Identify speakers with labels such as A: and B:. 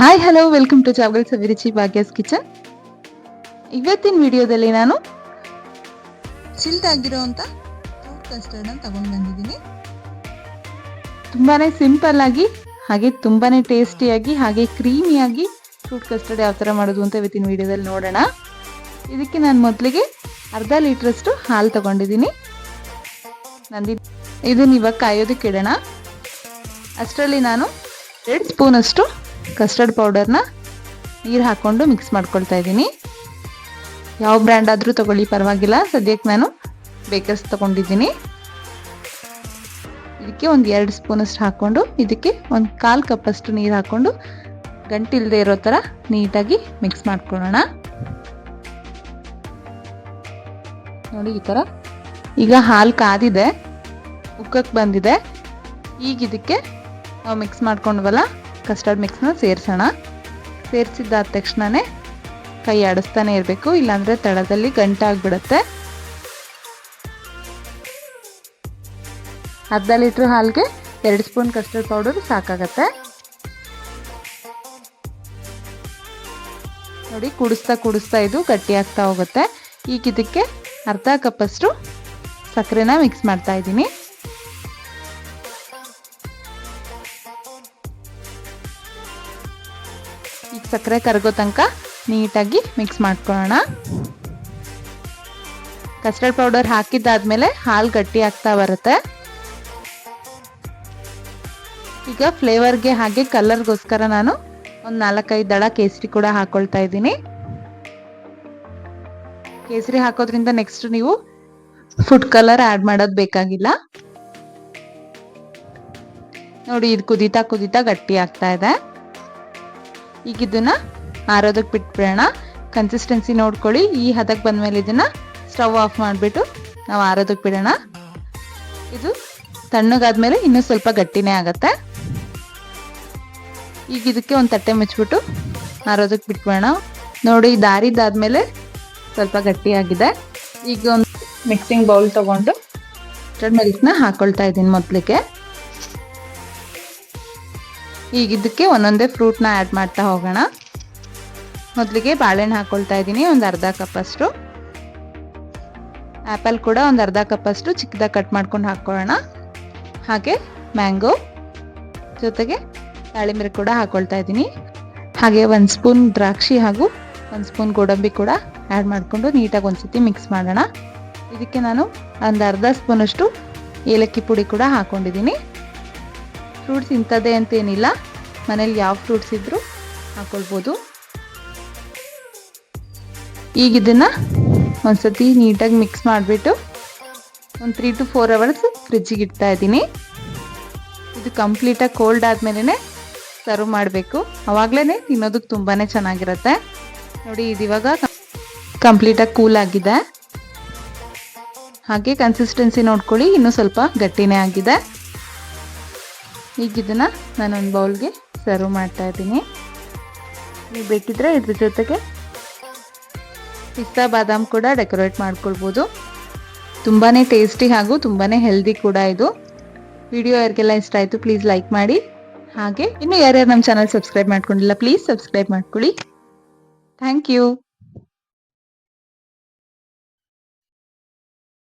A: Hi hello welcome to Chavagal Saviruchi Bhagya's kitchen. ಇವತ್ತಿನ ವಿಡಿಯೋದಲ್ಲಿ ನಾನು ಚಿಲ್ಡ್ ಆಗಿರೋಂಥ ಫ್ರೂಟ್ ಕಸ್ಟರ್ಡ್ನ ತಗೊಂಡು ಬಂದಿದ್ದೀನಿ. ತುಂಬಾನೇ ಸಿಂಪಲ್ ಆಗಿ ಹಾಗೆ ತುಂಬಾನೇ ಟೇಸ್ಟಿಯಾಗಿ ಹಾಗೆ ಕ್ರೀಮಿಯಾಗಿ ಫ್ರೂಟ್ ಕಸ್ಟರ್ಡ್ ಯಾವ ಥರ ಮಾಡೋದು ಅಂತ ಇವತ್ತಿನ ವಿಡಿಯೋದಲ್ಲಿ ನೋಡೋಣ. ಇದಕ್ಕೆ ನಾನು ಮೊದಲಿಗೆ ಅರ್ಧ ಲೀಟ್ರಷ್ಟು ಹಾಲು ತಗೊಂಡಿದ್ದೀನಿ. ಇದನ್ನ ಇವಾಗ ಕಾಯೋದಕ್ಕೆ ಇಡೋಣ. ಅಷ್ಟರಲ್ಲಿ ನಾನು 2 ಸ್ಪೂನ್ ಅಷ್ಟು ಕಸ್ಟರ್ಡ್ ಪೌಡರ್ನ ನೀರು ಹಾಕ್ಕೊಂಡು ಮಿಕ್ಸ್ ಮಾಡ್ಕೊಳ್ತಾ ಇದ್ದೀನಿ. ಯಾವ ಬ್ರ್ಯಾಂಡ್ ಆದರೂ ತಗೊಳ್ಳಿ ಪರವಾಗಿಲ್ಲ. ಸದ್ಯಕ್ಕೆ ನಾನು ಬೇಕರ್ಸ್ ತಗೊಂಡಿದ್ದೀನಿ. ಇದಕ್ಕೆ ಒಂದು 2 ಸ್ಪೂನ್ ಅಷ್ಟು ಹಾಕ್ಕೊಂಡು ಇದಕ್ಕೆ ಒಂದು 1/4 ಕಪ್ ಅಷ್ಟು ನೀರು ಹಾಕ್ಕೊಂಡು ಗಂಟಿಲ್ಲದೆ ಇರೋ ಥರ ನೀಟಾಗಿ ಮಿಕ್ಸ್ ಮಾಡ್ಕೊಳ್ಳೋಣ. ನೋಡಿ ಈ ಥರ. ಈಗ ಹಾಲು ಕಾದಿದೆ, ಉಕ್ಕಕ್ಕೆ ಬಂದಿದೆ. ಈಗ ಇದಕ್ಕೆ ನಾವು ಮಿಕ್ಸ್ ಮಾಡ್ಕೊಂಡ್ವಲ್ಲ ಕಸ್ಟರ್ಡ್ ಮಿಕ್ಸ್ನ ಸೇರಿಸೋಣ. ಸೇರಿಸಿದ್ದಾದ ತಕ್ಷಣವೇ ಕೈ ಆಡಿಸ್ತಾನೆ ಇರಬೇಕು, ಇಲ್ಲಾಂದರೆ ತಳದಲ್ಲಿ ಗಂಟಾಗ್ಬಿಡುತ್ತೆ. ಅರ್ಧ ಲೀಟ್ರ್ ಹಾಲಿಗೆ 2 ಸ್ಪೂನ್ ಕಸ್ಟರ್ಡ್ ಪೌಡರ್ ಸಾಕಾಗತ್ತೆ. ನೋಡಿ ಕುಡಿಸ್ತಾ ಇದು ಗಟ್ಟಿ ಆಗ್ತಾ ಹೋಗುತ್ತೆ. ಈಗ ಇದಕ್ಕೆ ಅರ್ಧ ಕಪ್ಪಷ್ಟು ಸಕ್ಕರೆನ ಮಿಕ್ಸ್ ಮಾಡ್ತಾ ಇದ್ದೀನಿ. ಈಗ ಸಕ್ಕರೆ ಕರಗೋ ತನಕ ನೀಟಾಗಿ ಮಿಕ್ಸ್ ಮಾಡ್ಕೊಳ್ಳೋಣ. ಕಸ್ಟರ್ಡ್ ಪೌಡರ್ ಹಾಕಿದ್ದಾದ್ಮೇಲೆ ಹಾಲು ಗಟ್ಟಿ ಆಗ್ತಾ ಬರುತ್ತೆ. ಈಗ ಫ್ಲೇವರ್ಗೆ ಹಾಗೆ ಕಲರ್ಗೋಸ್ಕರ ನಾನು ಒಂದು 4-5 ದಳ ಕೇಸರಿ ಕೂಡ ಹಾಕೊಳ್ತಾ ಇದ್ದೀನಿ. ಕೇಸರಿ ಹಾಕೋದ್ರಿಂದ ನೆಕ್ಸ್ಟ್ ನೀವು ಫುಡ್ ಕಲರ್ ಆಡ್ ಮಾಡೋದು ಬೇಕಾಗಿಲ್ಲ. ನೋಡಿ ಇದು ಕುದೀತಾ ಗಟ್ಟಿ ಆಗ್ತಾ ಇದೆ. ಈಗ ಇದನ್ನ ಆರೋದಕ್ಕೆ ಬಿಟ್ಬಿಡೋಣ. ಕನ್ಸಿಸ್ಟೆನ್ಸಿ ನೋಡ್ಕೊಳ್ಳಿ. ಈ ಹದಕ್ಕೆ ಬಂದ್ಮೇಲೆ ಇದನ್ನ ಸ್ಟವ್ ಆಫ್ ಮಾಡಿಬಿಟ್ಟು ನಾವು ಆರೋದಕ್ಕೆ ಬಿಡೋಣ. ಇದು ತಣ್ಣಗಾದ್ಮೇಲೆ ಇನ್ನೂ ಸ್ವಲ್ಪ ಗಟ್ಟಿನೇ ಆಗತ್ತೆ. ಈಗ ಇದಕ್ಕೆ ಒಂದು ತಟ್ಟೆ ಮುಚ್ಚಿಬಿಟ್ಟು ಆರೋದಕ್ಕೆ ಬಿಟ್ಬಿಡೋಣ. ನೋಡಿ ದಾರಿದಾದ್ಮೇಲೆ ಸ್ವಲ್ಪ ಗಟ್ಟಿಯಾಗಿದೆ. ಈಗ ಒಂದು ಮಿಕ್ಸಿಂಗ್ ಬೌಲ್ ತಗೊಂಡು ಕಸ್ಟರ್ಡ್ ಮಿಲ್ಕ್ನ ಹಾಕೊಳ್ತಾ ಇದ್ದೀನಿ ಮೊದಲಿಗೆ. ಈಗ ಇದಕ್ಕೆ ಒಂದೊಂದೇ ಫ್ರೂಟ್ನ ಆ್ಯಡ್ ಮಾಡ್ತಾ ಹೋಗೋಣ. ಮೊದಲಿಗೆ ಬಾಳೆಹಣ್ಣು ಹಾಕೊಳ್ತಾ ಇದ್ದೀನಿ, ಒಂದು ಅರ್ಧ ಕಪ್ ಅಷ್ಟು. ಆ್ಯಪಲ್ ಕೂಡ ಒಂದು ಅರ್ಧ ಕಪ್ ಅಷ್ಟು ಚಿಕ್ಕದಾಗಿ ಕಟ್ ಮಾಡ್ಕೊಂಡು ಹಾಕ್ಕೊಳ್ಳೋಣ. ಹಾಗೆ ಮ್ಯಾಂಗೋ ಜೊತೆಗೆ ದಾಳಿಂಬೆ ಕೂಡ ಹಾಕೊಳ್ತಾ ಇದ್ದೀನಿ. ಹಾಗೆ 1 ಸ್ಪೂನ್ ದ್ರಾಕ್ಷಿ ಹಾಗೂ 1 ಸ್ಪೂನ್ ಗೋಡಂಬಿ ಕೂಡ ಆ್ಯಡ್ ಮಾಡಿಕೊಂಡು ನೀಟಾಗಿ ಒಂದ್ಸತಿ ಮಿಕ್ಸ್ ಮಾಡೋಣ. ಇದಕ್ಕೆ ನಾನು ಒಂದು ಅರ್ಧ ಸ್ಪೂನ್ ಅಷ್ಟು ಏಲಕ್ಕಿ ಪುಡಿ ಕೂಡ ಹಾಕೊಂಡಿದ್ದೀನಿ. ಫ್ರೂಟ್ಸ್ ಇಂಥದ್ದೇ ಅಂತೇನಿಲ್ಲ, ಮನೇಲಿ ಯಾವ ಫ್ರೂಟ್ಸ್ ಇದ್ರೂ ಹಾಕೊಳ್ಬೋದು. ಈಗ ಇದನ್ನು ಒಂದ್ಸತಿ ನೀಟಾಗಿ ಮಿಕ್ಸ್ ಮಾಡಿಬಿಟ್ಟು ಒಂದು 3 to 4 ಅವರ್ಸ್ ಫ್ರಿಜ್ಜಿಗೆ ಇಡ್ತಾ ಇದ್ದೀನಿ. ಇದು ಕಂಪ್ಲೀಟಾಗಿ ಕೋಲ್ಡ್ ಆದಮೇಲೆ ಸರ್ವ್ ಮಾಡಬೇಕು. ಆವಾಗಲೇ ತಿನ್ನೋದಕ್ಕೆ ತುಂಬಾ ಚೆನ್ನಾಗಿರುತ್ತೆ. ನೋಡಿ ಇದು ಇವಾಗ ಕಂಪ್ಲೀಟಾಗಿ ಕೂಲ್ ಆಗಿದೆ. ಹಾಗೆ ಕನ್ಸಿಸ್ಟೆನ್ಸಿ ನೋಡ್ಕೊಳ್ಳಿ, ಇನ್ನೂ ಸ್ವಲ್ಪ ಗಟ್ಟಿನೇ ಆಗಿದೆ. ಈಗ ಇದನ್ನು ನಾನೊಂದು ಬೌಲ್ಗೆ ಸರ್ವ್ ಮಾಡ್ತಾ ಇದ್ದೀನಿ. ನೀವು ಬೇಕಿದ್ರೆ ಇದ್ರ ಜೊತೆಗೆ ಪಿಸ್ತಾ ಬಾದಾಮ್ ಕೂಡ ಡೆಕೋರೇಟ್ ಮಾಡ್ಕೊಳ್ಬೋದು. ತುಂಬಾ ಟೇಸ್ಟಿ ಹಾಗೂ ತುಂಬಾ ಹೆಲ್ದಿ ಕೂಡ ಇದು. ವಿಡಿಯೋ ಯಾರಿಗೆಲ್ಲ ಇಷ್ಟ ಆಯಿತು ಪ್ಲೀಸ್ ಲೈಕ್ ಮಾಡಿ. ಹಾಗೆ ಇನ್ನು ಯಾರ್ಯಾರು ನಮ್ಮ ಚಾನಲ್ ಸಬ್ಸ್ಕ್ರೈಬ್ ಮಾಡ್ಕೊಂಡಿಲ್ಲ ಪ್ಲೀಸ್ ಸಬ್ಸ್ಕ್ರೈಬ್ ಮಾಡ್ಕೊಳ್ಳಿ. Thank you.